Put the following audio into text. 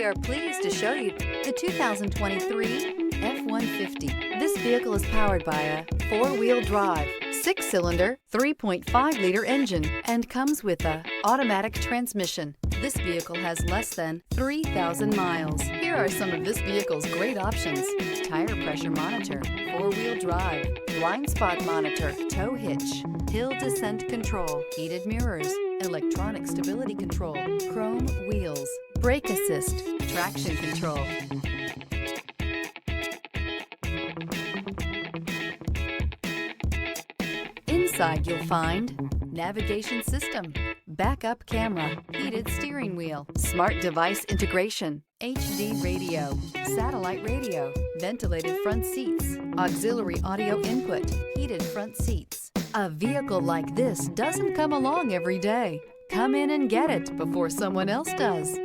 are pleased to show you the 2023 F-150. This vehicle is powered by a 4-wheel drive, 6-cylinder, 3.5-liter engine and comes with a automatic transmission. This vehicle has less than 3,000 miles. Here are some of this vehicle's great options: tire pressure monitor, 4-wheel drive, blind spot monitor, tow hitch, hill descent control, heated mirrors, electronic stability control, chrome wheels, brake assist, traction control. Inside you'll find navigation system, backup camera, heated steering wheel, smart device integration, HD radio, satellite radio, ventilated front seats, auxiliary audio input, heated front seats. A vehicle like this doesn't come along every day. Come in and get it before someone else does.